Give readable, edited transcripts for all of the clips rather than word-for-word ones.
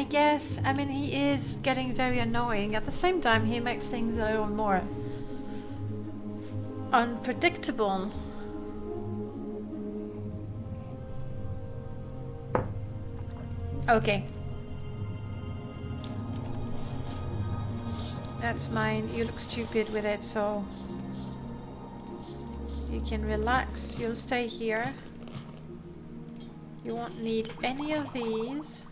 I guess, I mean, he is getting very annoying. At the same time, he makes things a little more unpredictable. Okay. That's mine. You look stupid with it, so you can relax. You'll stay here. You won't need any of these.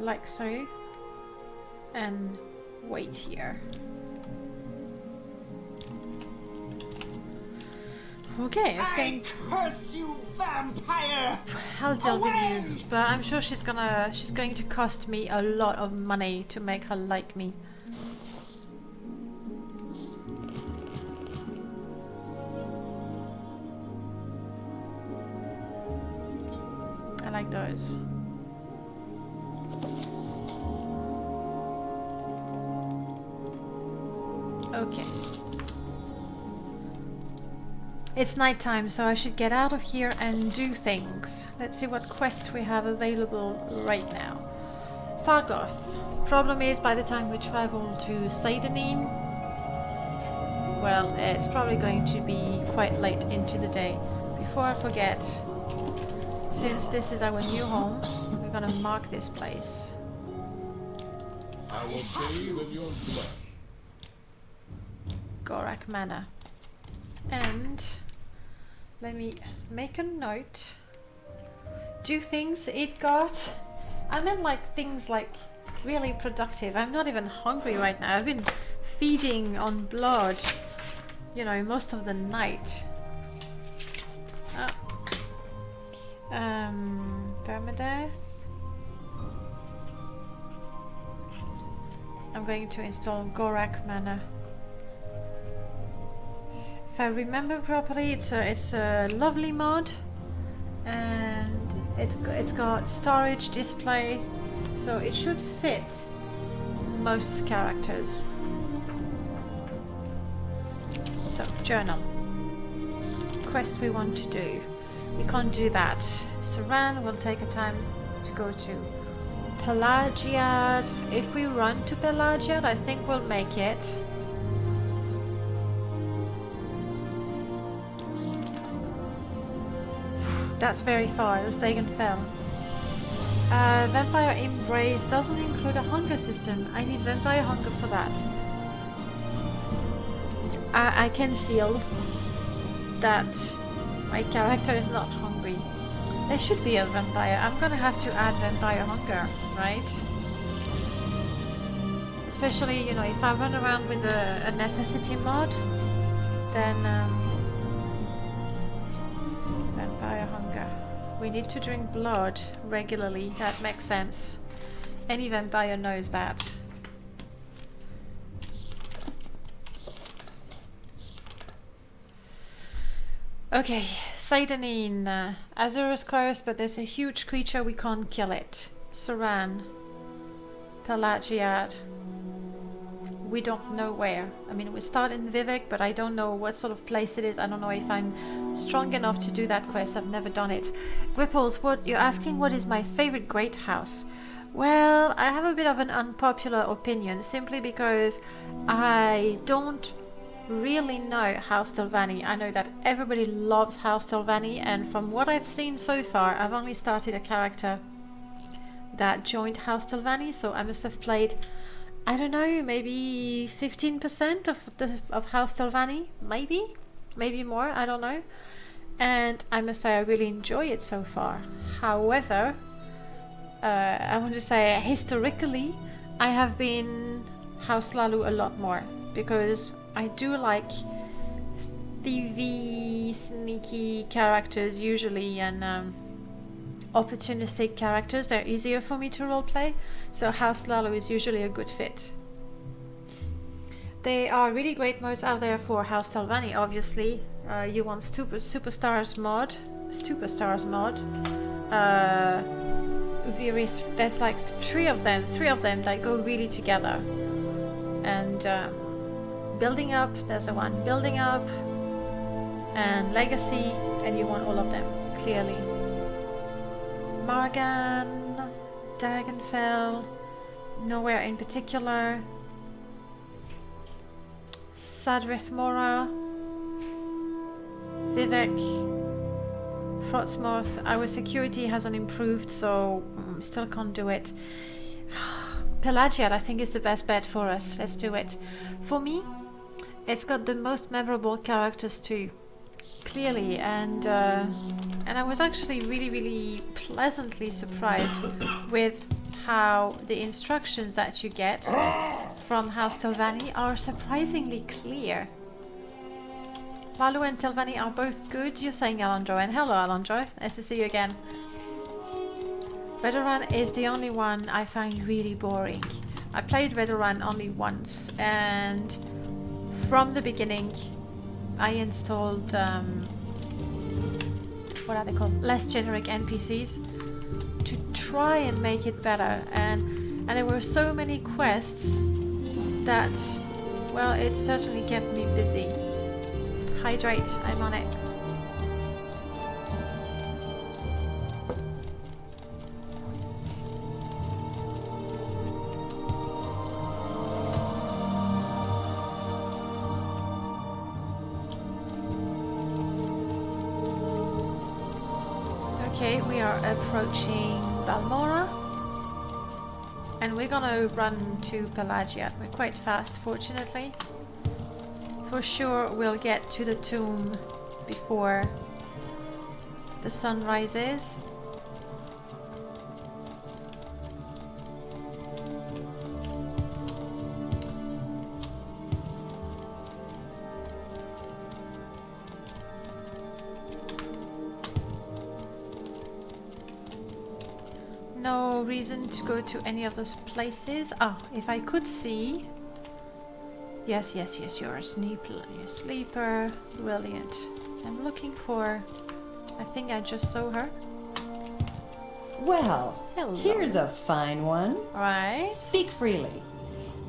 Like so. And wait here. Okay, it's going. Curse you, vampire! I'll deal with you, but I'm sure she's going to cost me a lot of money to make her like me. I like those. Okay. It's nighttime, so I should get out of here and do things. Let's see what quests we have available right now. Fargoth. Problem is, by the time we travel to Seidenine, well, it's probably going to be quite late into the day. Before I forget, since this is our new home, we're gonna mark this place. I will bathe in your blood. Gorak Manor. And let me make a note. Do things, eat goat. I meant like things like really productive. I'm not even hungry right now. I've been feeding on blood, you know, most of the night. Perma-death. I'm going to install Gorak Manor. If I remember properly, it's a lovely mod, and it's got storage, display, so it should fit most characters. So journal. Quest we want to do. We can't do that. Saran will take a time to go to. Pelagiad. If we run to Pelagiad, I think we'll make it. That's very far. The Stegen fell. Vampire Embrace doesn't include a hunger system. I need Vampire Hunger for that. I can feel that my character is not hungry. There should be a vampire. I'm gonna have to add Vampire Hunger, right? Especially, you know, if I run around with a necessity mod, then Vampire Hunger. We need to drink blood regularly. That makes sense. Any vampire knows that. Okay, Seidenine. Azura's cursed, but there's a huge creature, we can't kill it. Saran. Pelagiad. We don't know where. I mean, we start in Vivek, but I don't know what sort of place it is. I don't know if I'm strong enough to do that quest. I've never done it. Gripples, what you're asking, what is my favorite great house? Well, I have a bit of an unpopular opinion, simply because I don't really know House Telvanni. I know that everybody loves House Telvanni, and from what I've seen so far, I've only started a character that joined House Telvanni, so I must have played, I don't know, maybe 15% of House Telvanni, maybe more, I don't know. And I must say I really enjoy it so far. However, I want to say historically, I have been House Lalu a lot more, because I do like thievy, sneaky characters usually, and opportunistic characters. They're easier for me to roleplay, so House Lalu is usually a good fit. There are really great modes out there for House Telvanni, obviously. You want Superstars mod. There's like three of them that go really together. And building up, there's the one building up, and legacy, and you want all of them, clearly. Margan, Dagenfell, nowhere in particular. Sadrith Mora, Vivek, Frotsmouth. Our security hasn't improved, so still can't do it. Pelagiat, I think, is the best bet for us. Let's do it. For me, it's got the most memorable characters too, clearly, and I was actually really pleasantly surprised with how the instructions that you get from House Telvanni are surprisingly clear. Lalu and Telvanni are both good, you're saying, Alondro, and hello Alondro, nice to see you again. Redoran is the only one I find really boring. I played Redoran only once, and from the beginning I installed what are they called? Less generic NPCs to try and make it better, and there were so many quests that, well, it certainly kept me busy. Hydrate, I'm on it. Okay, we are approaching Balmora, and we're gonna run to Pelagiat. We're quite fast, fortunately. For sure we'll get to the tomb before the sun rises. No reason to go to any of those places. Ah, if I could see. Yes, you're a sleeper. Brilliant. I'm looking for... I think I just saw her. Well, Hello. Here's a fine one. Right. Speak freely.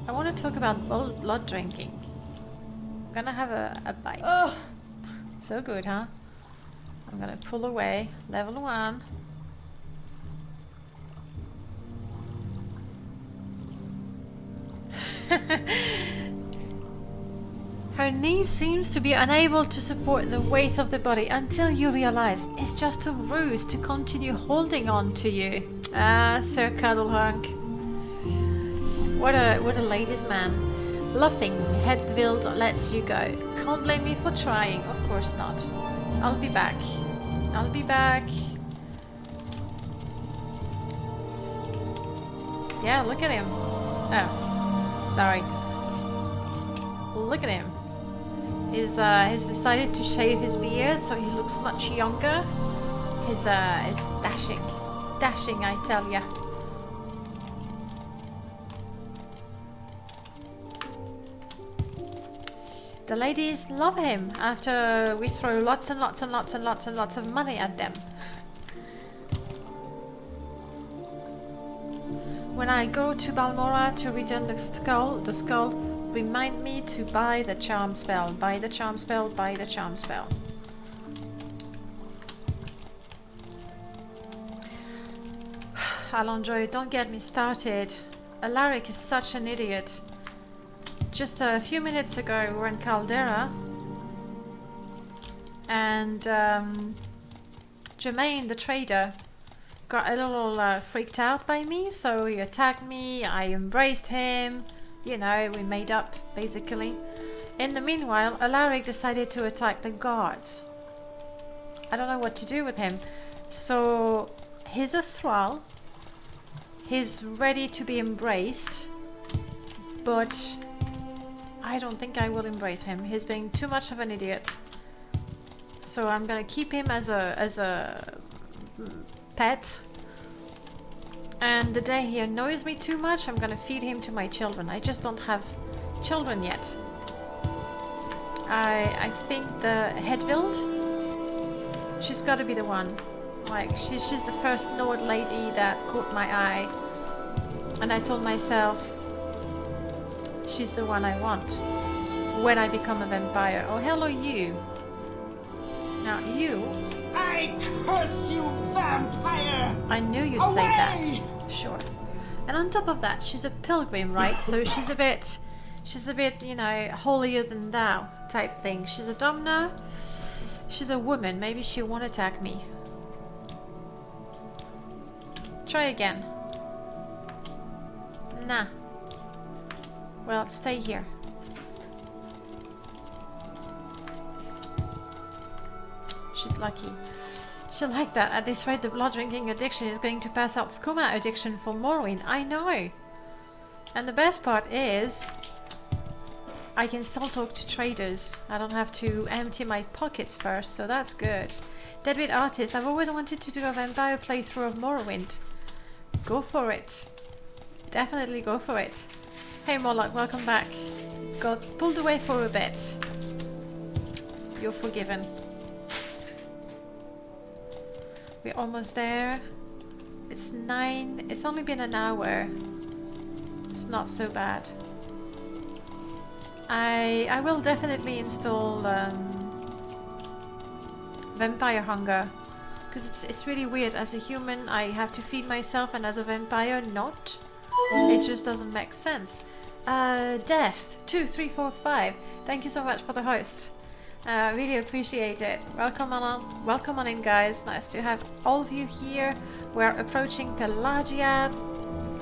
I want to talk about blood drinking. I'm gonna have a bite. Ugh. So good, huh? I'm gonna pull away. Level 1. Her knee seems to be unable to support the weight of the body until you realize it's just a ruse to continue holding on to you. Ah, Sir Cuddlehunk. What a ladies' man. Bluffing, Hedvild lets you go. Can't blame me for trying, of course not. I'll be back. I'll be back. Yeah, look at him. Oh, sorry. Look at him. He's decided to shave his beard so he looks much younger. He's dashing. Dashing, I tell ya. The ladies love him after we throw lots and lots and lots and lots and lots of money at them. When I go to Balmora to return the skull, remind me to buy the charm spell. Buy the charm spell, buy the charm spell. Alondro, don't get me started. Alaric is such an idiot. Just a few minutes ago we were in Caldera and Jermaine the trader got a little freaked out by me, so he attacked me, I embraced him, you know, we made up basically. In the meanwhile, Alaric decided to attack the guards. I don't know what to do with him. So he's a thrall, he's ready to be embraced, but I don't think I will embrace him. He's being too much of an idiot. So I'm gonna keep him as a pet. And the day he annoys me too much, I'm gonna feed him to my children. I just don't have children yet. I think the Hedvild, she's gotta be the one. Like, she's the first Nord lady that caught my eye. And I told myself, she's the one I want. when I become a vampire. Oh, hello you. Now you... I curse you, vampire! I knew you'd say that. Sure. And on top of that, she's a pilgrim, right? So she's a bit, you know, holier than thou type thing. She's a domna. She's a woman. Maybe she won't attack me. Try again. Nah. Well, stay here. She's lucky. She'll like that. At this rate, the blood drinking addiction is going to pass out skooma addiction for Morrowind. I know. And the best part is, I can still talk to traders. I don't have to empty my pockets first, so that's good. Deadbeat Artist. I've always wanted to do a vampire playthrough of Morrowind. Go for it. Definitely go for it. Hey Moloch, welcome back. Got pulled away for a bit. You're forgiven. We're almost there. It's 9. It's only been an hour. It's not so bad. I will definitely install Vampire Hunger, because it's really weird. As a human, I have to feed myself, and as a vampire, not. It just doesn't make sense. Death 2345. Thank you so much for the host. Really appreciate it. Welcome on in, guys. Nice to have all of you here. We're approaching Pelagia.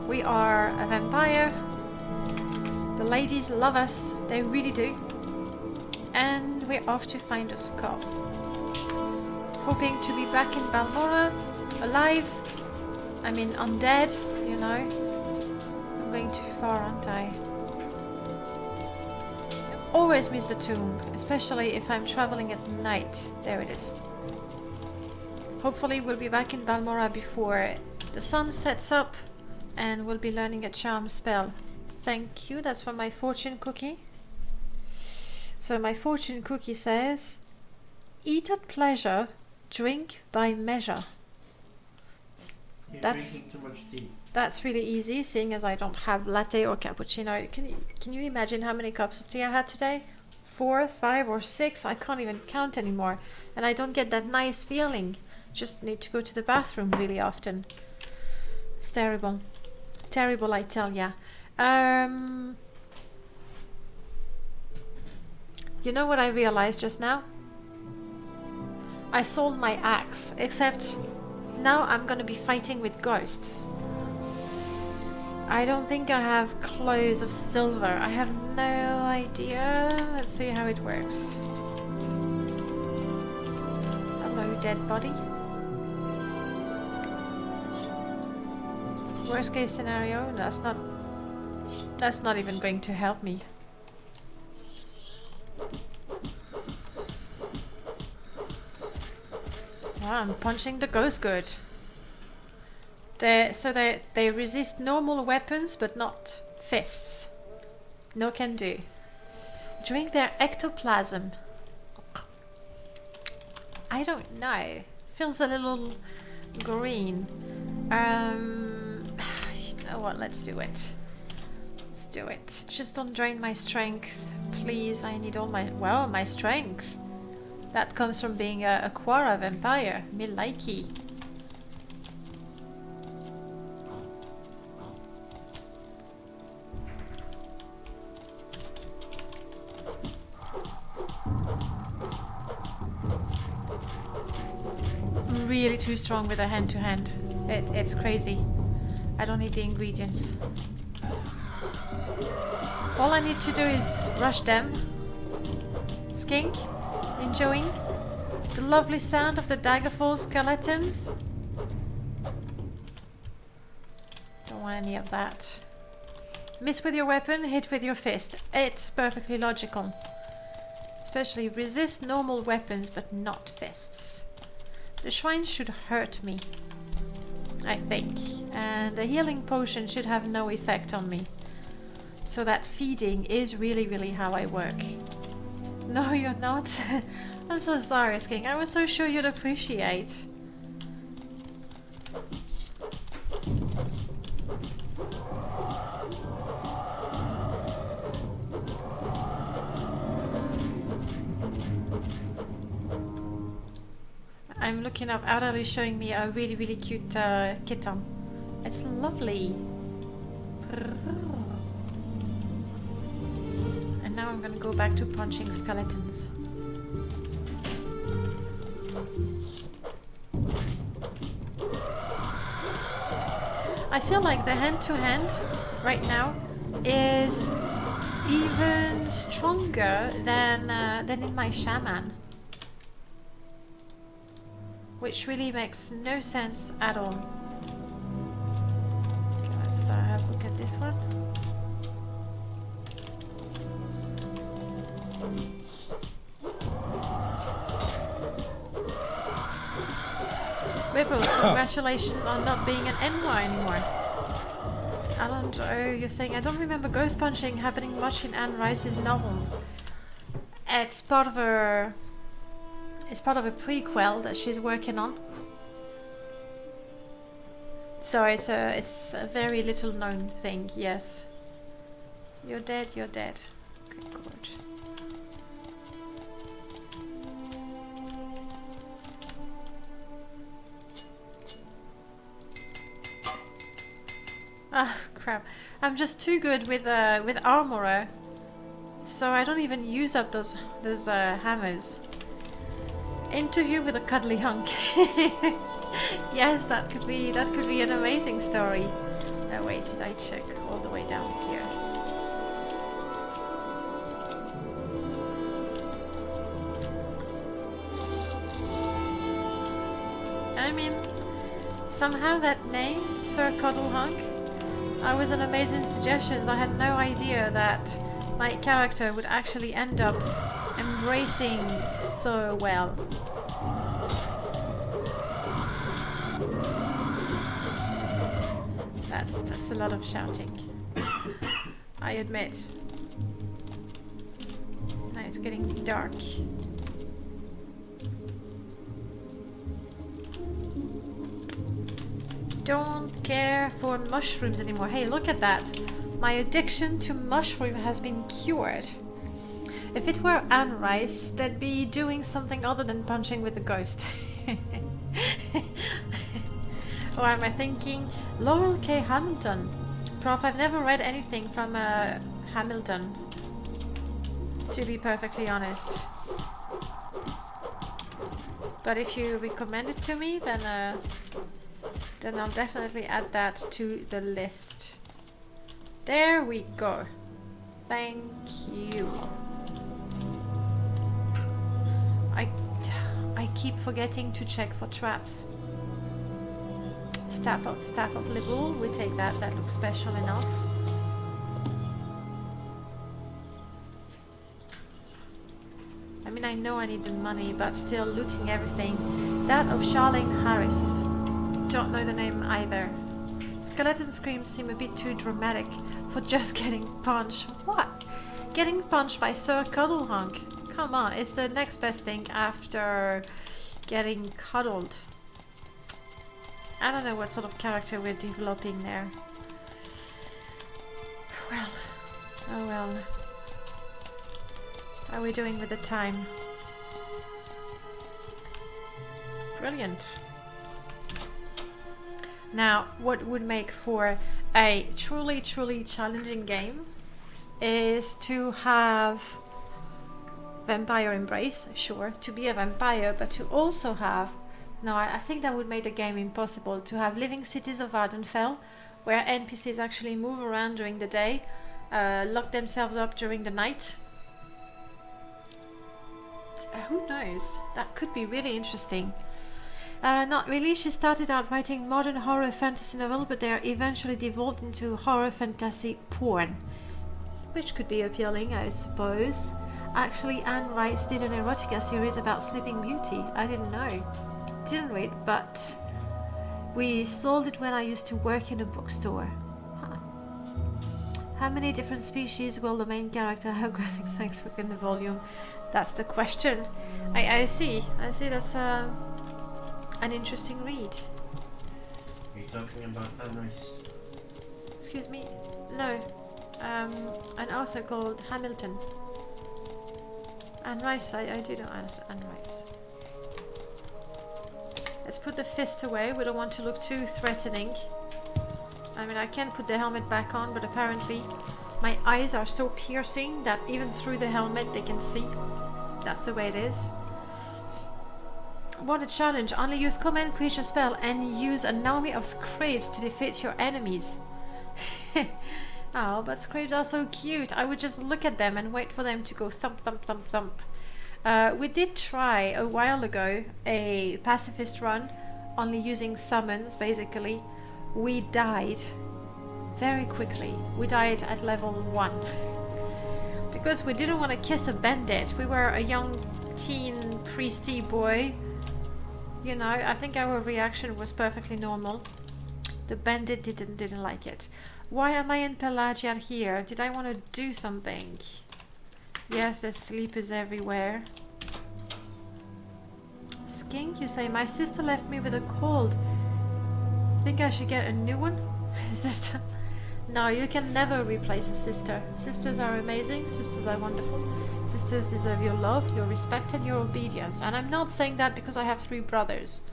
We are a vampire. The ladies love us. They really do. And we're off to find a skull. Hoping to be back in Balmora, alive. I mean undead, you know. I'm going too far, aren't I? Always miss the tomb, especially if I'm traveling at night. There it is. Hopefully we'll be back in Balmora before the sun sets up, and we'll be learning a charm spell. Thank you, that's for my fortune cookie. So my fortune cookie says, eat at pleasure, drink by measure. You're drinking too much tea. That's really easy, seeing as I don't have latte or cappuccino. Can you imagine how many cups of tea I had today? 4, 5 or 6? I can't even count anymore. And I don't get that nice feeling. Just need to go to the bathroom really often. It's terrible. Terrible, I tell ya. You know what I realized just now? I sold my axe, except now I'm gonna be fighting with ghosts. I don't think I have clothes of silver. I have no idea. Let's see how it works. Hello, dead body. Worst case scenario, that's not even going to help me. Wow, I'm punching the ghost good. They resist normal weapons, but not fists. No can do. Drink their ectoplasm. I don't know. Feels a little green. You know what? Let's do it. Let's do it. Just don't drain my strength, please. I need all my strength. That comes from being a Quara vampire. Me likey. Really too strong with a hand-to-hand. It's crazy. I don't need the ingredients. All I need to do is rush them. Skink, enjoying the lovely sound of the daggerfall skeletons. Don't want any of that. Miss with your weapon, hit with your fist. It's perfectly logical. Especially resist normal weapons, but not fists. The shrine should hurt me, I think, and a healing potion should have no effect on me. So that feeding is really, really how I work. No, you're not. I'm so sorry, Skink. I was so sure you'd appreciate. I'm looking up. Adderley is showing me a really, really cute kitten. It's lovely. And now I'm gonna go back to punching skeletons. I feel like the hand-to-hand right now is even stronger than in my shaman, which really makes no sense at all. Okay, let's have a look at this one. Ripples, congratulations on not being an NY anymore. Alan, oh, you're saying, I don't remember ghost punching happening much in Anne Rice's novels. It's part of a prequel that she's working on. So it's a very little known thing, yes. You're dead, you're dead. Okay, good. Ah, crap. I'm just too good with armorer, so I don't even use up those hammers. Interview with a Cuddlehunk. Yes, that could be an amazing story. Oh wait, did I check all the way down here? I mean, somehow that name, Sir Cuddlehunk, was an amazing suggestion. I had no idea that my character would actually end up embracing so well. That's a lot of shouting, I admit. Now it's getting dark. Don't care for mushrooms anymore. Hey, look at that. My addiction to mushroom has been cured. If it were Anne Rice, they'd be doing something other than punching with a ghost. Or am I thinking? Laurel K. Hamilton. Prof, I've never read anything from Hamilton, to be perfectly honest. But if you recommend it to me, then I'll definitely add that to the list. There we go. Thank you. I keep forgetting to check for traps. Staff of Libul, we take that. That looks special enough. I mean, I know I need the money, but still looting everything. That of Charlene Harris. Don't know the name either. Skeleton screams seem a bit too dramatic for just getting punched. What? Getting punched by Sir Cuddlehunk? Come on, it's the next best thing after getting cuddled. I don't know what sort of character we're developing there. Well, oh well. How are we doing with the time? Brilliant. Now, what would make for a truly, truly challenging game is to have Vampire Embrace, sure, to be a vampire, but to also have, no, I think that would make the game impossible, to have Living Cities of Ardenfell, where NPCs actually move around during the day, lock themselves up during the night. Who knows? That could be really interesting. Not really. She started out writing modern horror fantasy novel, but they are eventually devolved into horror fantasy porn, which could be appealing, I suppose. Actually, Anne Rice did an erotica series about Sleeping Beauty. I didn't know. Didn't read, but we sold it when I used to work in a bookstore. Huh. How many different species will the main character have graphic sex within the volume? That's the question. I see. That's an interesting read. Are you talking about Anne Rice? Excuse me? No. An author called Hamilton. Anne Rice, I do know Anne Rice. Let's put the fist away. We don't want to look too threatening. I mean, I can put the helmet back on, but apparently my eyes are so piercing that even through the helmet they can see. That's the way it is. Want a challenge? Only use command creature spell and use an army of Scraves to defeat your enemies. Oh, but Scraves are so cute. I would just look at them and wait for them to go thump, thump, thump, thump. We did try a while ago a pacifist run, only using summons, basically. We died very quickly. We died at level 1. Because we didn't want to kiss a bandit. We were a young teen priesty boy. You know, I think our reaction was perfectly normal. The bandit didn't like it. Why am I in Pelagia here? Did I want to do something? Yes, there's sleepers everywhere. Skink, you say, my sister left me with a cold. Think I should get a new one? Sister? No, you can never replace a sister. Sisters are amazing. Sisters are wonderful. Sisters deserve your love, your respect, and your obedience. And I'm not saying that because I have 3 brothers.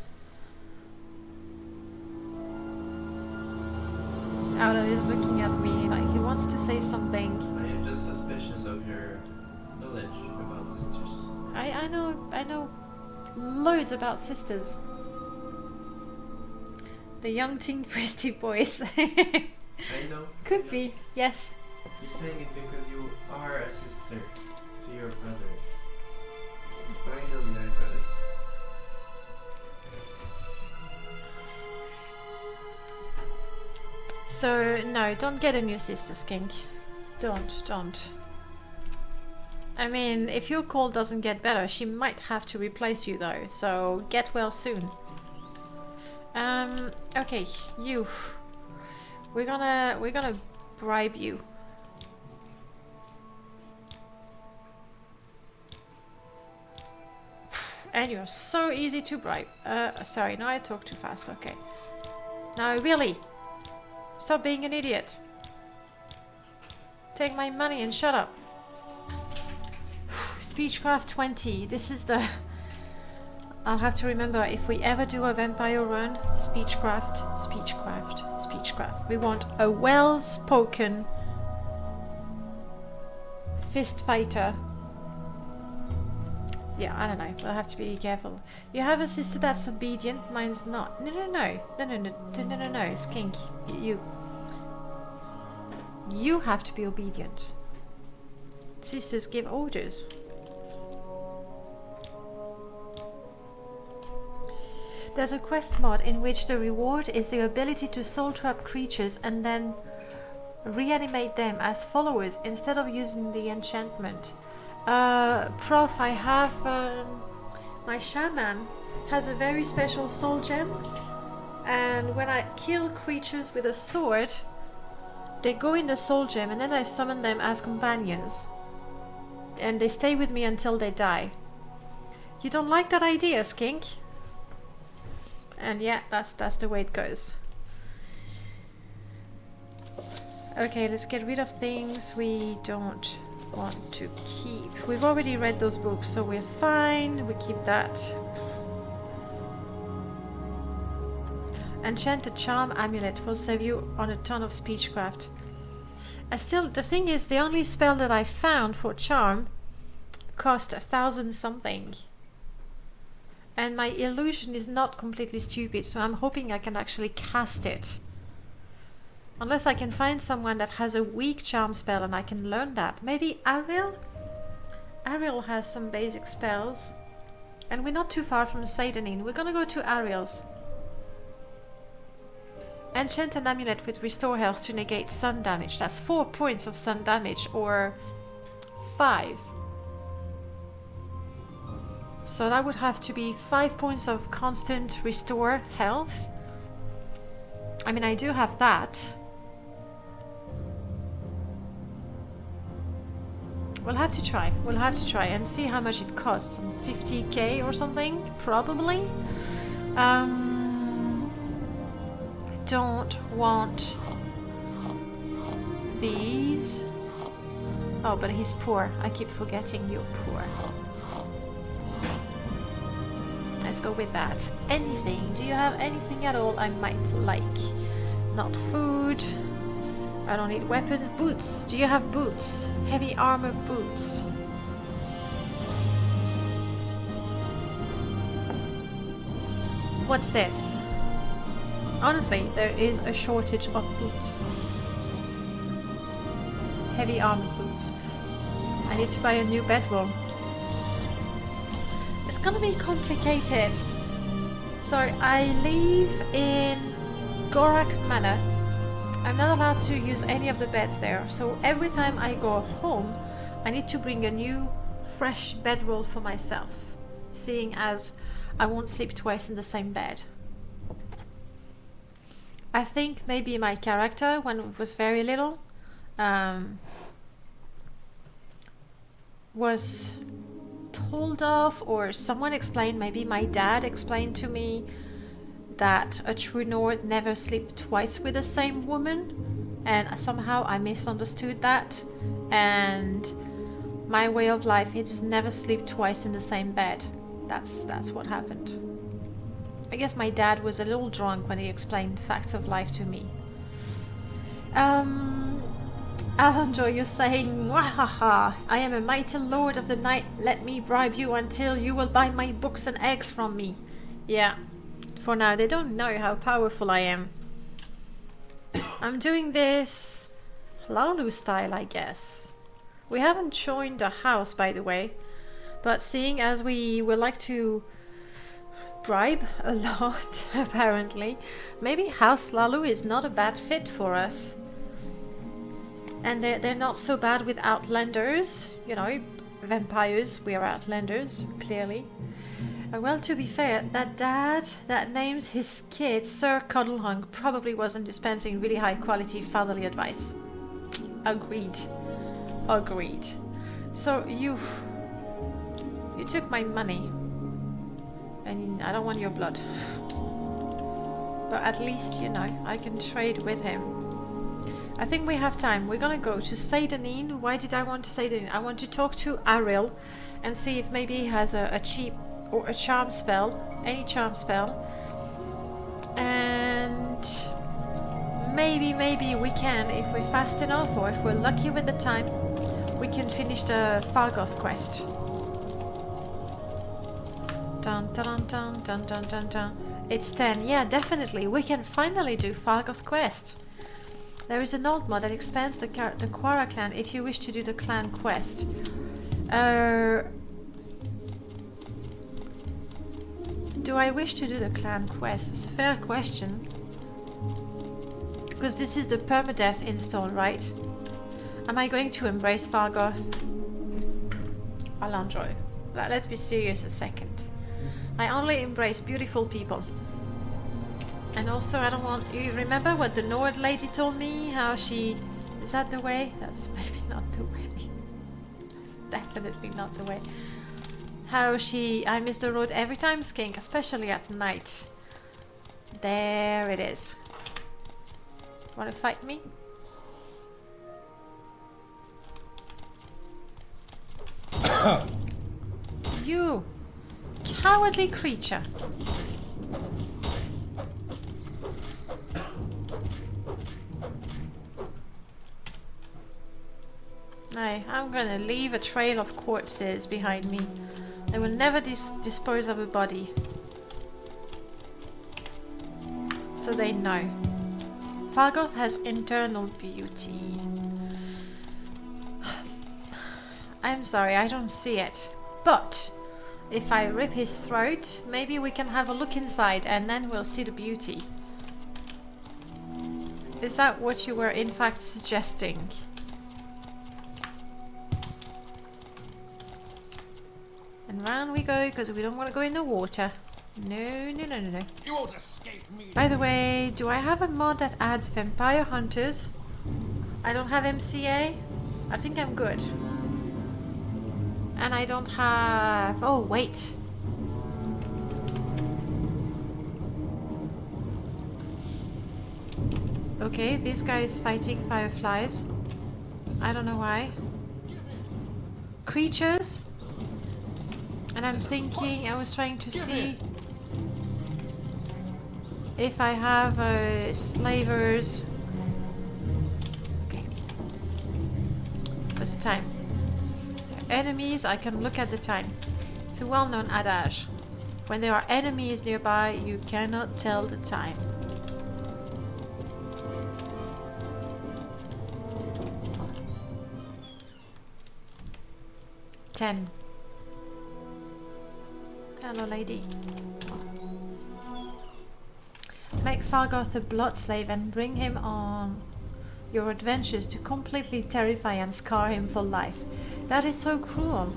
Aula is looking at me like he wants to say something. I am just suspicious of your knowledge about sisters. I know loads about sisters. The young teen priesty boys. I know. Could be, yes. You're saying it because you are a sister to your brother. Finally, I got it. So, no, don't get a new sister, Skink. Don't. I mean, if your cold doesn't get better, she might have to replace you though, so get well soon. Okay, you. We're gonna bribe you. And you're so easy to bribe. Sorry, no, I talk too fast, okay. No, really. Stop being an idiot. Take my money and shut up. Speechcraft 20. This is the... I'll have to remember, if we ever do a vampire run, speechcraft. We want a well-spoken fist fighter. Yeah, I don't know. We'll have to be careful. You have a sister that's obedient. Mine's not. No, Skink. You have to be obedient. Sisters give orders. There's a quest mod in which the reward is the ability to soul trap creatures and then reanimate them as followers instead of using the enchantment. Prof, I have my shaman has a very special soul gem, and when I kill creatures with a sword, they go in the soul gem and then I summon them as companions, and they stay with me until they die. You don't like that idea, Skink? And yeah, that's the way it goes. Okay, let's get rid of things we don't want to keep. We've already read those books, so we're fine. We keep that. Enchanted Charm Amulet will save you on a ton of speechcraft. And still, the thing is, the only spell that I found for Charm cost 1,000 something. And my illusion is not completely stupid, so I'm hoping I can actually cast it. Unless I can find someone that has a weak charm spell and I can learn that. Maybe Ariel? Ariel has some basic spells. And we're not too far from Satanin. We're gonna go to Ariel's. Enchant an amulet with restore health to negate sun damage. That's 4 points of sun damage, or 5. So that would have to be 5 points of constant restore health. I mean, I do have that. We'll have to try. We'll have to try and see how much it costs. Some 50k or something, probably. Don't want these. Oh, but he's poor. I keep forgetting you're poor. Let's go with that. Anything? Do you have anything at all I might like? Not food. I don't need weapons. Boots. Do you have boots? Heavy armor boots. What's this? Honestly, there is a shortage of boots. Heavy armor boots. I need to buy a new bedroll. It's gonna be complicated. So I live in Gorak Manor. I'm not allowed to use any of the beds there. So every time I go home, I need to bring a new, fresh bedroll for myself. Seeing as I won't sleep twice in the same bed. I think maybe my character, when it was very little, was told of, or someone explained, maybe my dad explained to me that a true Nord never sleep twice with the same woman, and somehow I misunderstood that, and my way of life is never sleep twice in the same bed. That's what happened. I guess my dad was a little drunk when he explained facts of life to me. Alonjo, you're saying, "Wahaha, I am a mighty lord of the night. Let me bribe you until you will buy my books and eggs from me." Yeah, for now, they don't know how powerful I am. I'm doing this Laulu style, I guess. We haven't joined a house, by the way, but seeing as we would like to bribe a lot, apparently, maybe House Lalu is not a bad fit for us. And they're not so bad with outlanders, you know, vampires. We are outlanders, clearly. Well, to be fair, that dad that names his kid Sir Cuddlehunk probably wasn't dispensing really high quality fatherly advice. Agreed. Agreed. So you took my money, and I don't want your blood. But at least, you know, I can trade with him. I think we have time. We're gonna go to Seydanine. Why did I want to Seydanine? I want to talk to Ariel and see if maybe he has a cheap or a charm spell, any charm spell. And maybe we can, if we're fast enough or if we're lucky with the time, we can finish the Fargoth quest. Dun dun dun dun dun dun dun. It's 10. Yeah, definitely. We can finally do Fargoth quest. There is an old mod that expands the Quara clan if you wish to do the clan quest. Do I wish to do the clan quest? It's a fair question. Because this is the Perma-death install, right? Am I going to embrace Fargoth? Alandro. Let's be serious a second. I only embrace beautiful people. And also I don't want... You remember what the Nord lady told me? How she... Is that the way? That's maybe not the way. That's definitely not the way. How she... I miss the road every time, Skink, especially at night. There it is. Wanna fight me? You! Cowardly creature! I'm gonna leave a trail of corpses behind me. I will never dispose of a body. So they know. Fargoth has internal beauty. I'm sorry, I don't see it. But if I rip his throat, maybe we can have a look inside and then we'll see the beauty. Is that what you were in fact suggesting? And round we go, because we don't want to go in the water. No. You won't escape me. By the way, do I have a mod that adds vampire hunters? I don't have MCA. I think I'm good. And I don't have... Oh, wait. Okay, this guy is fighting fireflies. I don't know why. Creatures? And I'm thinking, I was trying to see if I have slavers. Okay. What's the time? Enemies, I can look at the time. It's a well-known adage. When there are enemies nearby, you cannot tell the time. Ten. Hello, lady. Make Fargoth a blood slave and bring him on your adventures to completely terrify and scar him for life. That is so cruel.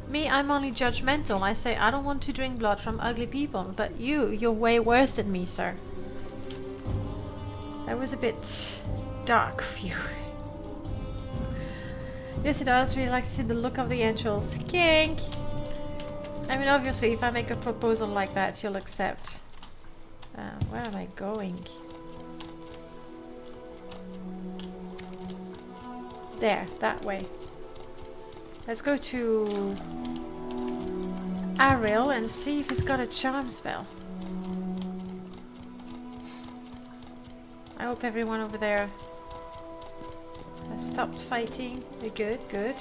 Me, I'm only judgmental. I say I don't want to drink blood from ugly people, but you're way worse than me, sir. That was a bit dark of you. Yes, it does. Really like to see the look of the angels. Kink! I mean, obviously, if I make a proposal like that, you'll accept. Where am I going? There, that way. Let's go to Ariel and see if he's got a charm spell. I hope everyone over there has stopped fighting. Good, good.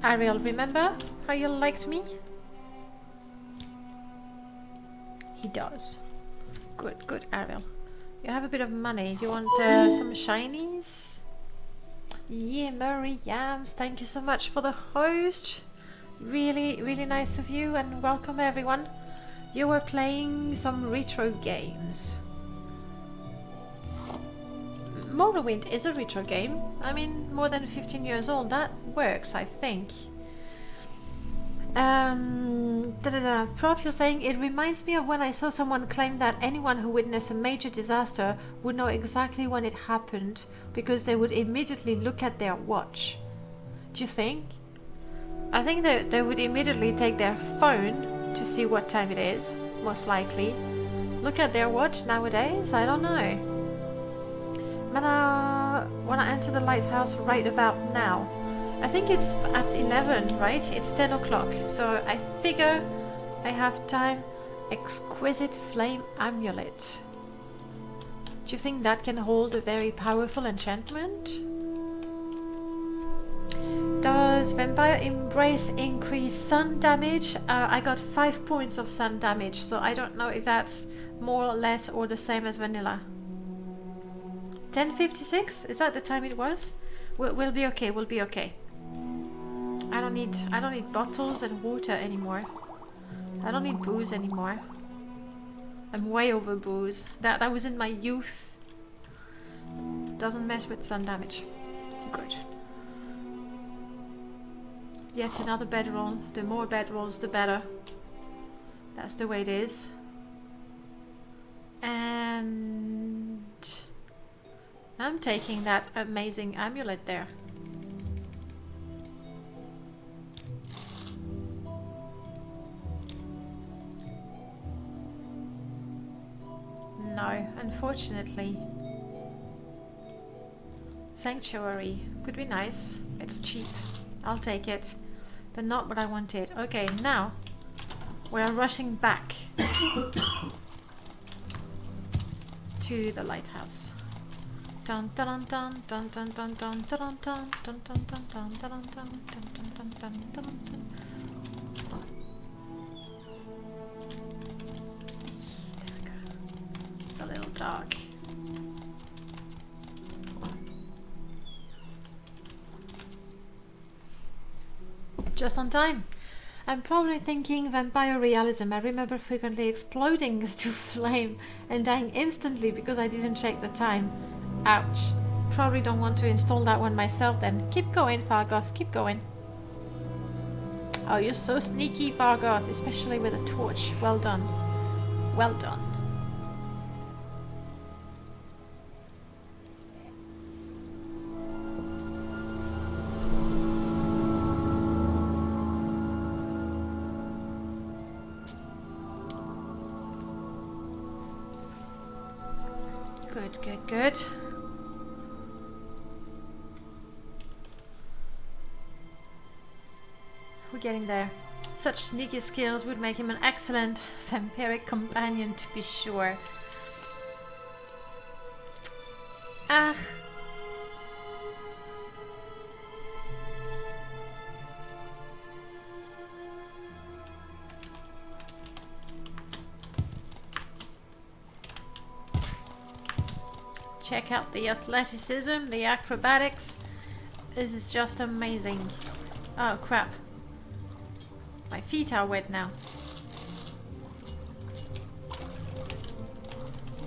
Ariel, remember how you liked me? He does. Good, good, Ariel. You have a bit of money. You want some shinies? Yeah, Miriams, thank you so much for the host. Really, really nice of you, and welcome everyone. You were playing some retro games. Morrowind is a retro game. I mean, more than 15 years old. That works, I think. Prof, you're saying it reminds me of when I saw someone claim that anyone who witnessed a major disaster would know exactly when it happened because they would immediately look at their watch. Do you think? I think that they would immediately take their phone to see what time it is, most likely. Look at their watch nowadays? I don't know. When I enter the lighthouse right about now. I think it's at 11, right? It's 10 o'clock, so I figure I have time. Exquisite Flame Amulet. Do you think that can hold a very powerful enchantment? Does Vampire Embrace increase sun damage? I got 5 points of sun damage, so I don't know if that's more or less or the same as vanilla. 10:56? Is that the time it was? We'll be okay, we'll be okay. I don't need bottles and water anymore. I don't need booze anymore. I'm way over booze. That was in my youth. Doesn't mess with sun damage. Good. Yet another bedroll. The more bedrolls, the better. That's the way it is. And I'm taking that amazing amulet there. No, unfortunately. Sanctuary could be nice. It's cheap. I'll take it. But not what I wanted. Okay, now we're rushing back to the lighthouse. Dun dun dun dun dun dun dun dun dun dun dun dun dun dun dun dun dun dun dun. It's a little dark. Just on time. I'm probably thinking vampire realism. I remember frequently exploding into flame and dying instantly because I didn't check the time. Ouch. Probably don't want to install that one myself then. Keep going, Fargoth, keep going. Oh, you're so sneaky, Fargoth, especially with a torch. Well done. Well done. Good, good, good. We're getting there. Such sneaky skills would make him an excellent vampiric companion, to be sure. Ah. Check out the athleticism, the acrobatics. This is just amazing. Oh crap. My feet are wet now.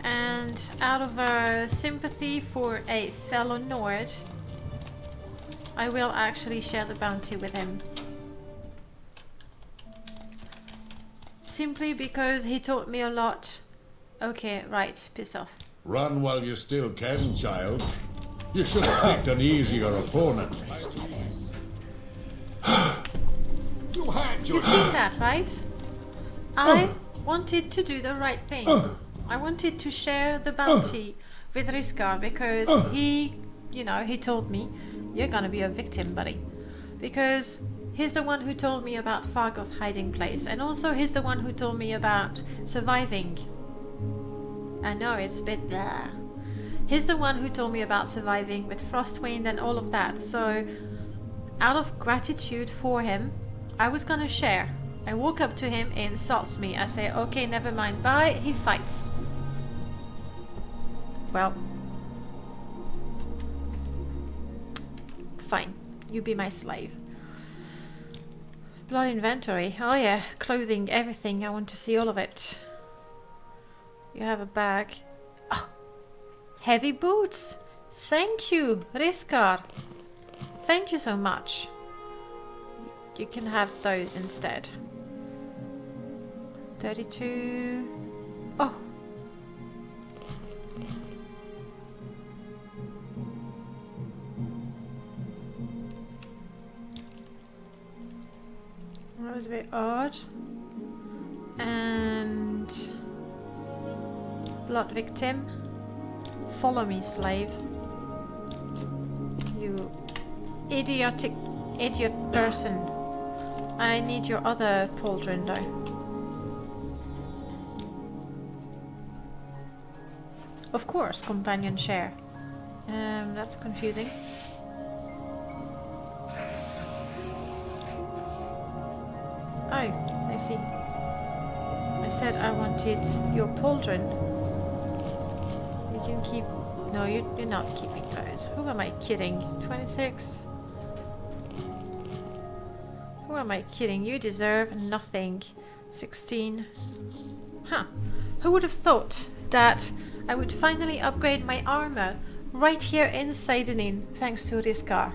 And out of sympathy for a fellow Nord, I will actually share the bounty with him. Simply because he taught me a lot. Okay, right, piss off. Run while you still can, child. You should have picked an easier opponent. You had your... You've seen that, right? I wanted to do the right thing. I wanted to share the bounty with Riskar because he, you know, he told me, you're gonna be a victim, buddy. Because he's the one who told me about Fargoth's hiding place, and also he's the one who told me about surviving. I know it's a bit blah. He's the one who told me about surviving with Frostwind and all of that, so out of gratitude for him, I was gonna share. I walk up to him, he insults me. I say, okay, never mind, bye. He fights. Well, fine. You be my slave. Blood inventory. Oh yeah, clothing, everything. I want to see all of it. You have a bag. Oh, heavy boots. Thank you, Riskar. Thank you so much. You can have those instead. 32. Oh. That was very odd. And blood victim. Follow me, slave. You idiot person. I need your other pauldron though. Of course, companion share. That's confusing. Oh, I see. I said I wanted your pauldron. You can keep... No, you're not keeping those. Who am I kidding? 26? Who am I kidding? You deserve nothing. 16. Huh. Who would have thought that I would finally upgrade my armor right here in Seidenin, thanks to Riskar.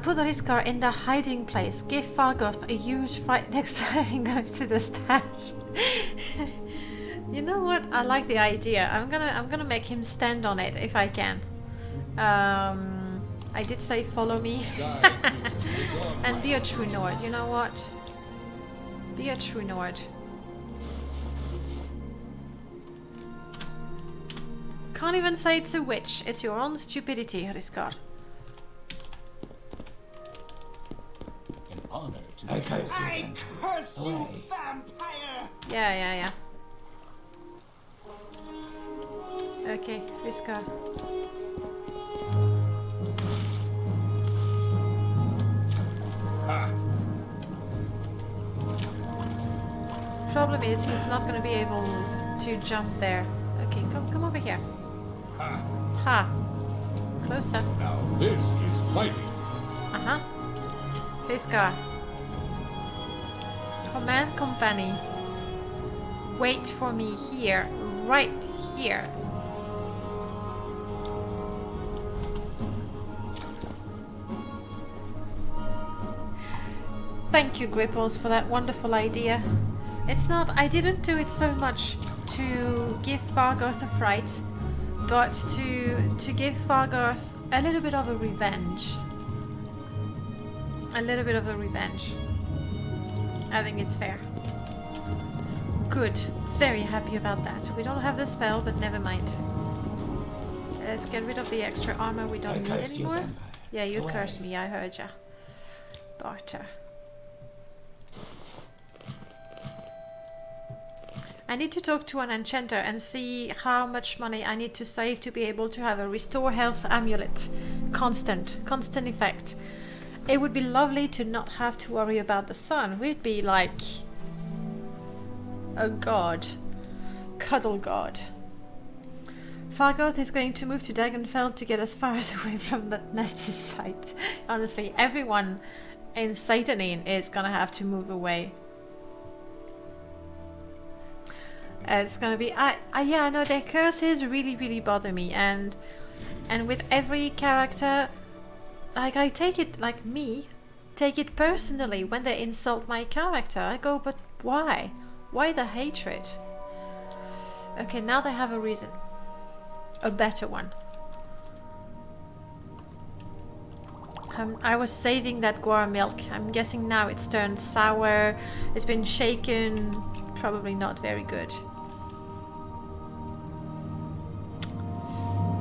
Put Riskar in the hiding place. Give Fargoth a huge fright next time he goes to the stash. You know what? I like the idea. I'm gonna make him stand on it if I can. I did say follow me. And be a true Nord. You know what? Be a true Nord. Can't even say it's a witch. It's your own stupidity, Riskar. In honor to I curse you, vampire! Yeah. Okay, Riskar. Problem is, he's not going to be able to jump there. Okay, come over here. Ha! Closer. Now this is fighting. Uh-huh. Riskar. Command company. Wait for me here. Right here. Thank you, Gripples, for that wonderful idea. It's not... I didn't do it so much to give Fargoth a fright, but to give Fargoth a little bit of a revenge. A little bit of a revenge. I think it's fair. Good. Very happy about that. We don't have the spell, but never mind. Let's get rid of the extra armor we don't need anymore. Yeah, you cursed me, I heard ya. Barter. I need to talk to an enchanter and see how much money I need to save to be able to have a restore health amulet. Constant effect. It would be lovely to not have to worry about the sun. We'd be like a god. Cuddle god. Fargoth is going to move to Dagenfeld to get as far as away from that nasty sight. Honestly, everyone in Satanine is gonna have to move away. It's gonna be... yeah, no, their curses really bother me. And with every character... Like, I take it, like me, take it personally when they insult my character. I go, but why? Why the hatred? Okay, now they have a reason. A better one. I was saving that guar milk. I'm guessing now it's turned sour. It's been shaken. Probably not very good.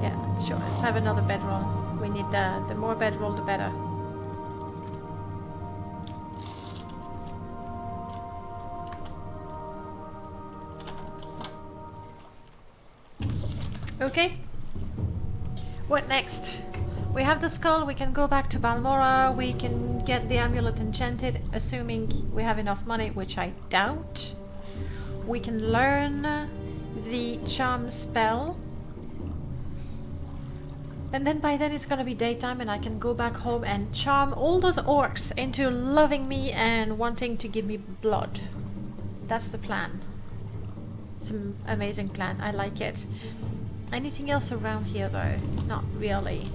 Yeah, sure. Let's have another bedroll. We need the more bedroll, the better. Okay. What next? We have the skull. We can go back to Balmora. We can get the amulet enchanted, assuming we have enough money, which I doubt. We can learn the charm spell. And then by then it's gonna be daytime and I can go back home and charm all those orcs into loving me and wanting to give me blood. That's the plan. It's an amazing plan. I like it. Anything else around here though? Not really.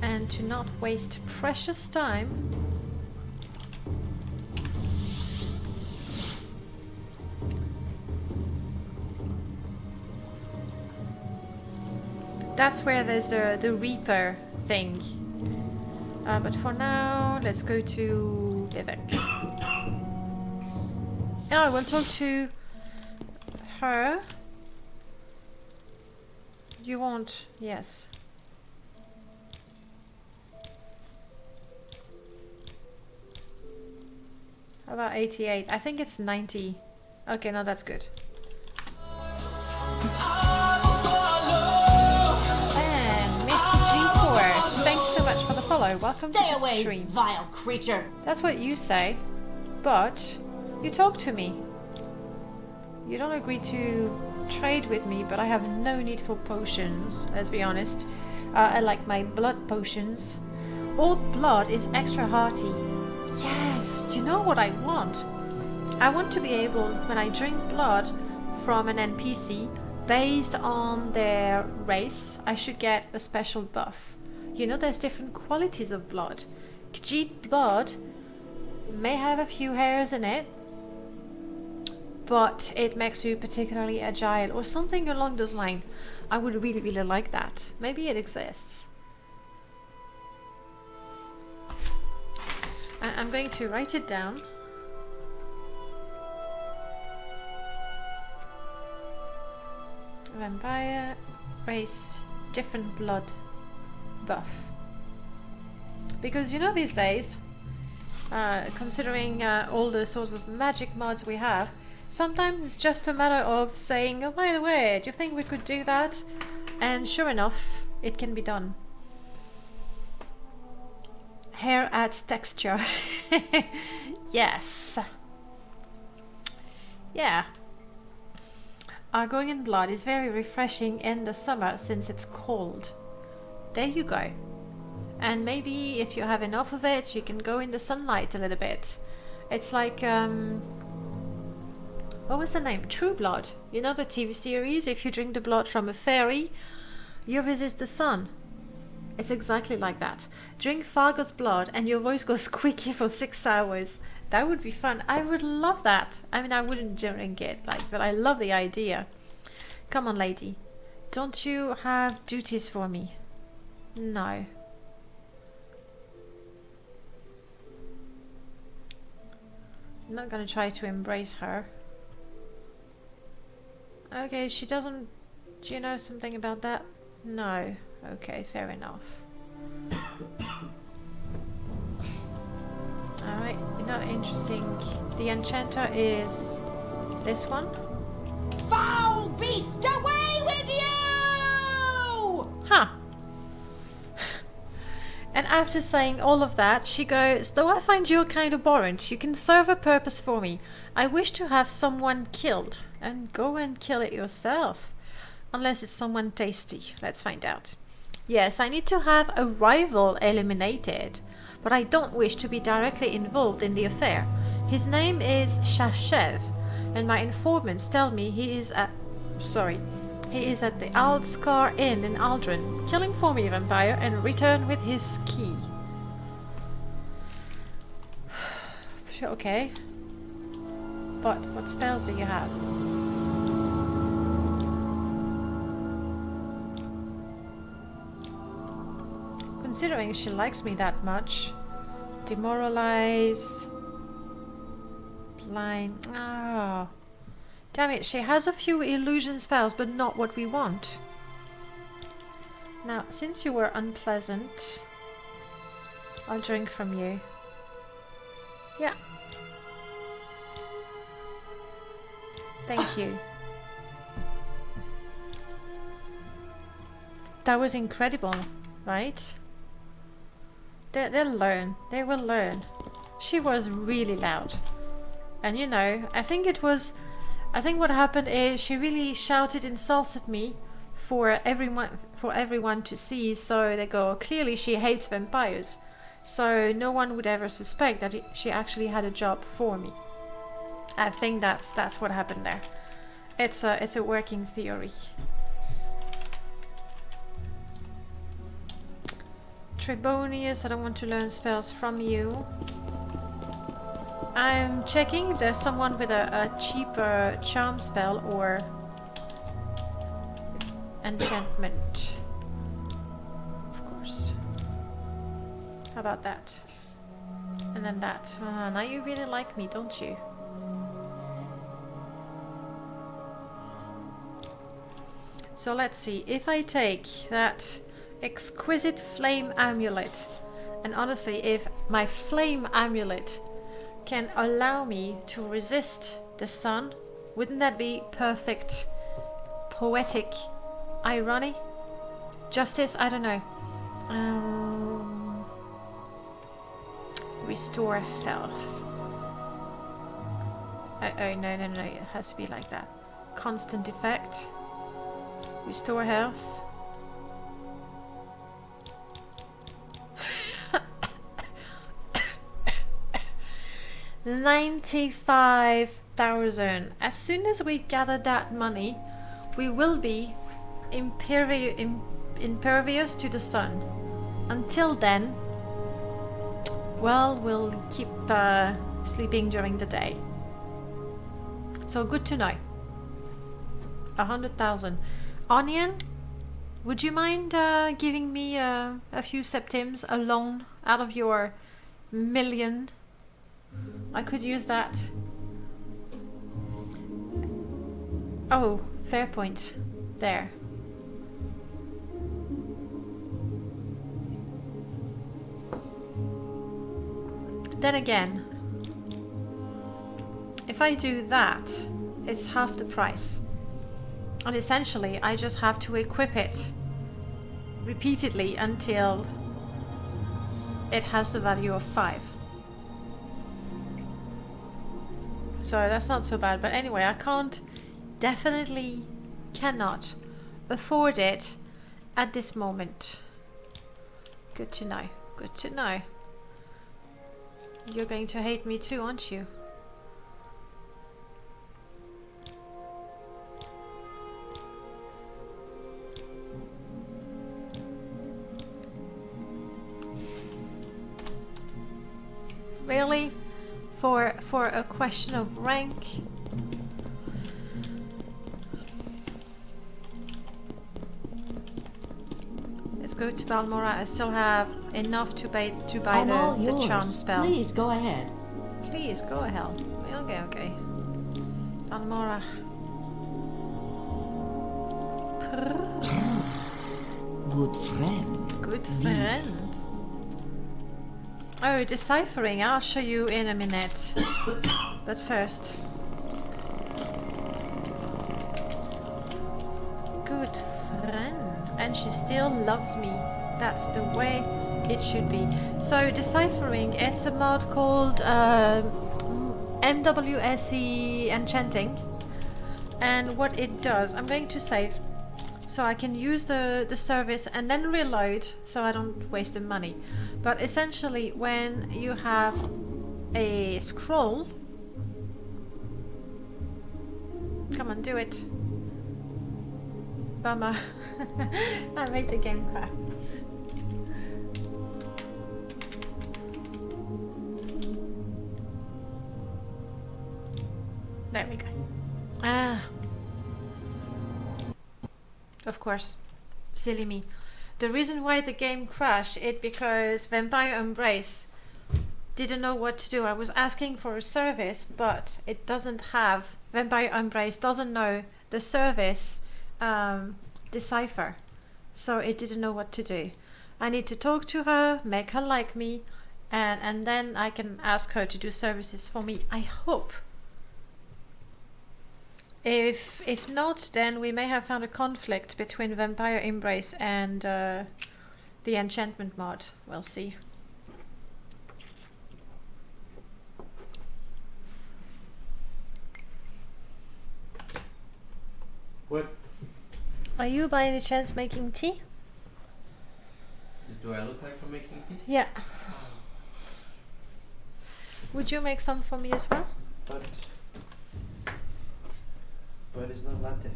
And to not waste precious time... That's where there's the Reaper thing. But for now, let's go to Devek. Oh, we'll talk to her. You want? Yes. How about 88? I think it's 90. Okay, no, that's good. Thank you so much for the follow. Welcome to the stream. Stay away, vile creature. That's what you say, but you talk to me. You don't agree to trade with me, but I have no need for potions, let's be honest. I like my blood potions. Old blood is extra hearty. Yes, you know what I want? I want to be able, when I drink blood from an NPC, based on their race, I should get a special buff. You know, there's different qualities of blood. Khajiit blood may have a few hairs in it, but it makes you particularly agile or something along those lines. I would really like that. Maybe it exists. I'm going to write it down. Vampire race, different blood buff. Because you know, these days, considering all the sorts of magic mods we have, sometimes it's just a matter of saying, oh, by the way, do you think we could do that? And sure enough, it can be done. Hair adds texture. Yes. Yeah. Argonian blood is very refreshing in the summer since it's cold. There you go. And maybe if you have enough of it, you can go in the sunlight a little bit. It's like, what was the name? True Blood. You know the TV series? If you drink the blood from a fairy, you resist the sun. It's exactly like that. Drink Fargo's blood and your voice goes squeaky for 6 hours. That would be fun. I would love that. I mean, I wouldn't drink it, but I love the idea. Come on, lady. Don't you have duties for me? No. I'm not gonna try to embrace her. Okay, she doesn't... Do you know something about that? No. Okay, fair enough. interesting. The enchanter is this one. Foul beast, away with you! Huh. And after saying all of that, she goes, though I find you kind of abhorrent, you can serve a purpose for me. I wish to have someone killed. And go and kill it yourself. Unless it's someone tasty. Let's find out. Yes, I need to have a rival eliminated. But I don't wish to be directly involved in the affair. His name is Shashev. And my informants tell me he is at the Aldskar Inn in Aldrin. Kill him for me, vampire, and return with his key. Okay. But what spells do you have? Considering she likes me that much. Demoralize. Blind. Ah. Damn it, she has a few illusion spells, but not what we want. Now, since you were unpleasant, I'll drink from you. Yeah. Thank you. That was incredible, right? They'll learn. They will learn. She was really loud. And you know, I think what happened is she really shouted insults at me for everyone to see, so they go, clearly she hates vampires. So no one would ever suspect that she actually had a job for me. I think that's what happened there. It's a working theory. Trebonius, I don't want to learn spells from you. I'm checking if there's someone with a cheaper charm spell or enchantment. Of course. How about that? And then that. Now you really like me, don't you? So let's see. If I take that exquisite flame amulet, and honestly, if my flame amulet can allow me to resist the sun, wouldn't that be perfect, poetic irony? Justice? I don't know. Restore health. Oh, no, it has to be like that. Constant effect. Restore health. $95,000. As soon as we gather that money, we will be impervious to the sun. Until then, well, we'll keep sleeping during the day. So good to know. 100,000. Onion, would you mind giving me a few septims, a loan out of your million? I could use that. Oh, fair point. There. Then again, if I do that, it's half the price. And essentially, I just have to equip it repeatedly until it has the value of 5. So that's not so bad. But anyway, I definitely cannot afford it at this moment. Good to know. Good to know. You're going to hate me too, aren't you? Really? For a question of rank? Let's go to Balmora. I still have enough to buy the charm spell. Please go ahead. Please go ahead. Okay. Balmora. Good friend. Good friend. Oh, deciphering. I'll show you in a minute. But first. Good friend. And she still loves me. That's the way it should be. So, deciphering, it's a mod called MWSE Enchanting. And what it does, I'm going to save so I can use the service and then reload so I don't waste the money. But essentially, when you have a scroll, come on, do it. Bummer. I made the game crash. There we go. Ah. Of course. Silly me. The reason why the game crashed is because Vampire Embrace didn't know what to do. I was asking for a service, but it doesn't have... Vampire Embrace doesn't know the service decipher. So it didn't know what to do. I need to talk to her, make her like me, and then I can ask her to do services for me. I hope. If not, then we may have found a conflict between Vampire Embrace and the enchantment mod. We'll see. What? Are you by any chance making tea? Do I look like I'm making tea? Yeah. Would you make some for me as well? But it's not latte.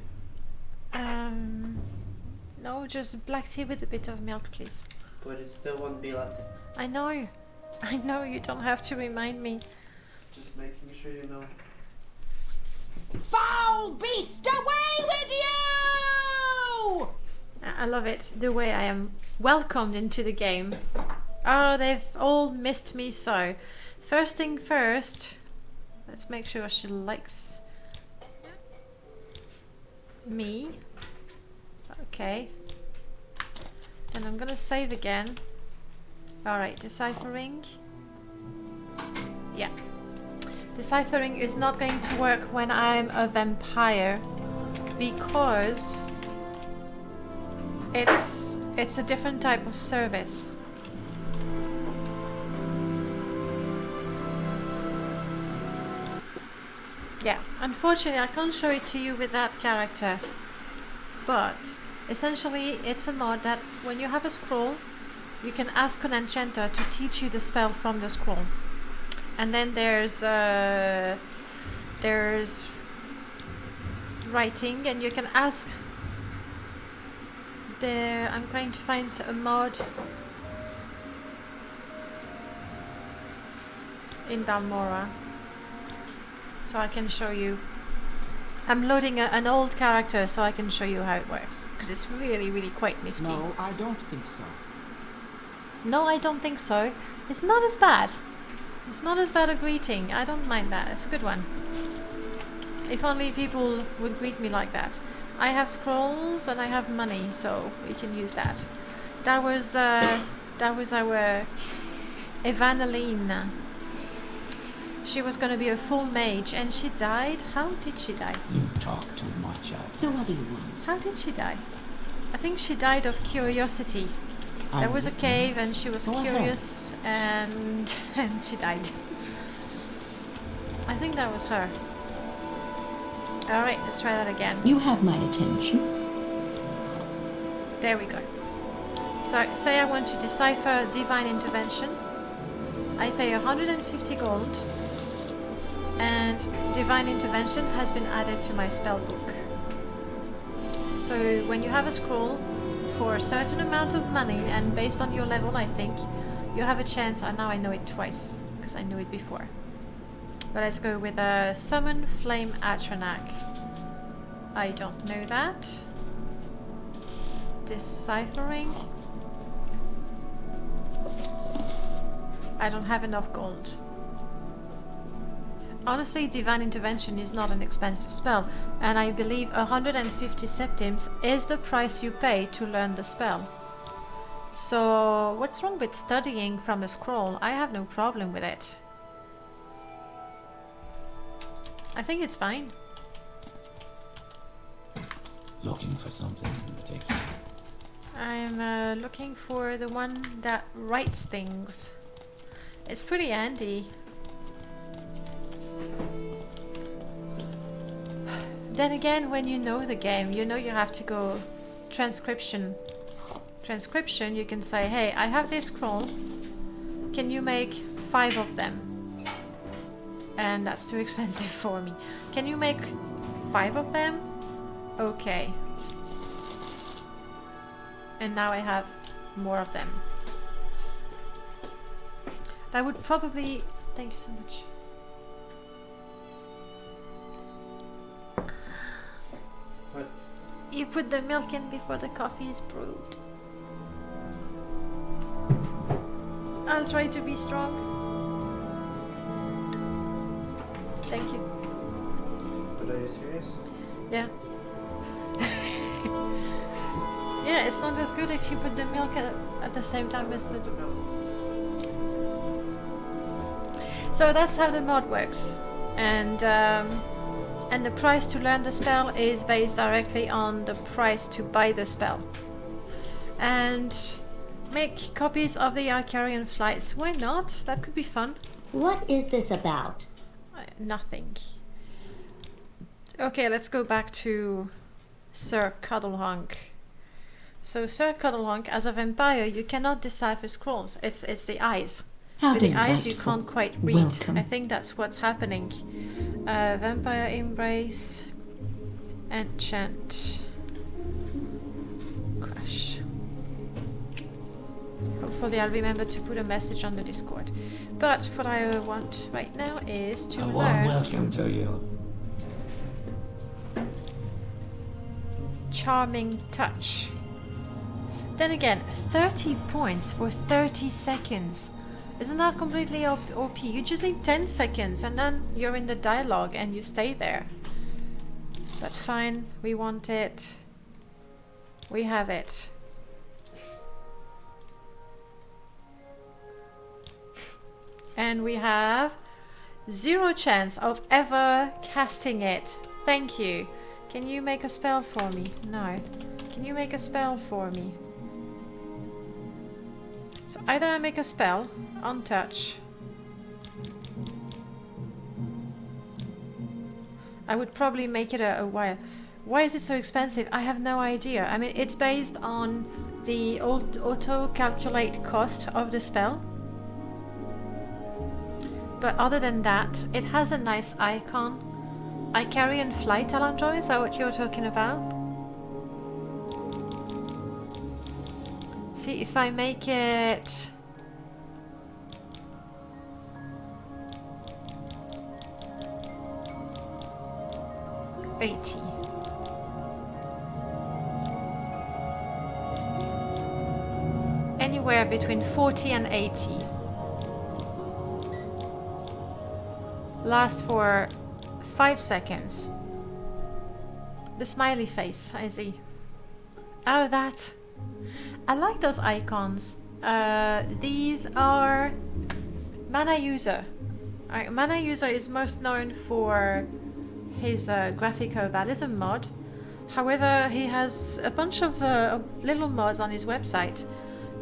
No, just black tea with a bit of milk, please. But it still won't be latte. I know, you don't have to remind me. Just making sure you know. Foul beast, away with you! I love it, the way I am welcomed into the game. Oh, they've all missed me so. First thing first, let's make sure she likes me. Okay. And I'm gonna save again. Alright, deciphering. Yeah. Deciphering is not going to work when I'm a vampire because it's a different type of service. Yeah, unfortunately I can't show it to you with that character, but essentially it's a mod that when you have a scroll, you can ask an enchanter to teach you the spell from the scroll. And then there's writing, and you can ask. I'm going to find a mod in Dalmora, so I can show you. I'm loading an old character so I can show you how it works, because it's really, really quite nifty. No, I don't think so. No, I don't think so. It's not as bad. It's not as bad a greeting. I don't mind that. It's a good one. If only people would greet me like that. I have scrolls and I have money, so we can use that. That was our Evangeline. She was going to be a full mage, and she died. How did she die? You talk too much, Elf. So what do you want? How did she die? I think she died of curiosity. There was a cave and she was curious and she died. I think that was her. Alright, let's try that again. You have my attention. There we go. So, say I want to decipher Divine Intervention. I pay 150 gold. And Divine Intervention has been added to my spell book. So, when you have a scroll, for a certain amount of money, and based on your level, I think, you have a chance. And now I know it twice, because I knew it before. But let's go with a Summon Flame Atronak. I don't know that. Deciphering. I don't have enough gold. Honestly, Divine Intervention is not an expensive spell, and I believe 150 septims is the price you pay to learn the spell. So, what's wrong with studying from a scroll? I have no problem with it. I think it's fine. Looking for something in particular. I'm looking for the one that writes things. It's pretty handy. Then again, when you know the game, you know you have to go transcription. Transcription, you can say, hey, I have this scroll. Can you make 5 of them? And that's too expensive for me. Can you make 5 of them? Okay. And now I have more of them. I would probably... Thank you so much. What? You put the milk in before the coffee is brewed. I'll try to be strong. Thank you. But are you serious? Yeah. Yeah, it's not as good if you put the milk at the same time as the... So that's how the mod works. And the price to learn the spell is based directly on the price to buy the spell. And make copies of the Icarian flights. Why not? That could be fun. What is this about? Nothing. Okay, let's go back to Sir Cuddlehunk. So Sir Cuddlehunk, as a vampire, you cannot decipher scrolls. It's the eyes. How With the eyes you delightful. can't quite read. Welcome. I think that's what's happening. Vampire Embrace. Enchant. Crash. Hopefully I'll remember to put a message on the Discord. But what I want right now is to A warm learn welcome to you. Charming Touch. Then again, 30 points for 30 seconds. Isn't that completely OP? You just need 10 seconds and then you're in the dialogue and you stay there. But fine, we want it. We have it. And we have 0 chance of ever casting it. Thank you. Can you make a spell for me? No. Can you make a spell for me? So either I make a spell on touch. I would probably make it a while. Why is it so expensive? I have no idea. I mean, it's based on the old auto-calculate cost of the spell. But other than that, it has a nice icon. Icarian Flight, Alanjoy, is that what you're talking about? See, if I make it... $80. Anywhere between 40 and 80. Lasts for 5 seconds. The smiley face, I see. Oh, that. I like those icons. These are Mana User. Mana User is most known for his graphical realism mod. However, he has a bunch of little mods on his website.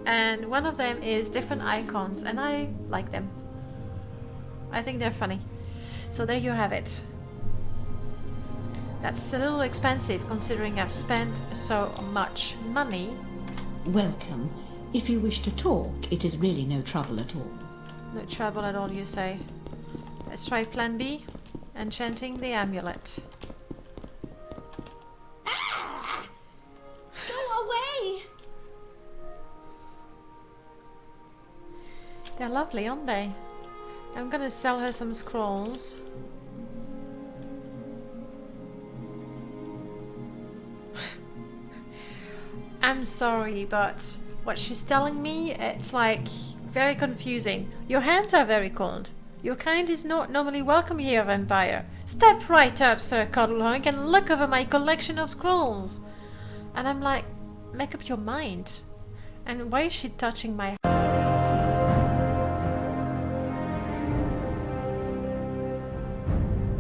And one of them is different icons, and I like them. I think they're funny. So there you have it. That's a little expensive considering I've spent so much money. Welcome. If you wish to talk, it is really no trouble at all. No trouble at all, you say. Let's try plan B. Enchanting the amulet. Go away! They're lovely, aren't they? I'm gonna sell her some scrolls. I'm sorry, but what she's telling me, it's like very confusing. Your hands are very cold. Your kind is not normally welcome here, vampire. Step right up, Sir Cuddlehunk, and look over my collection of scrolls. And I'm like, make up your mind. And why is she touching my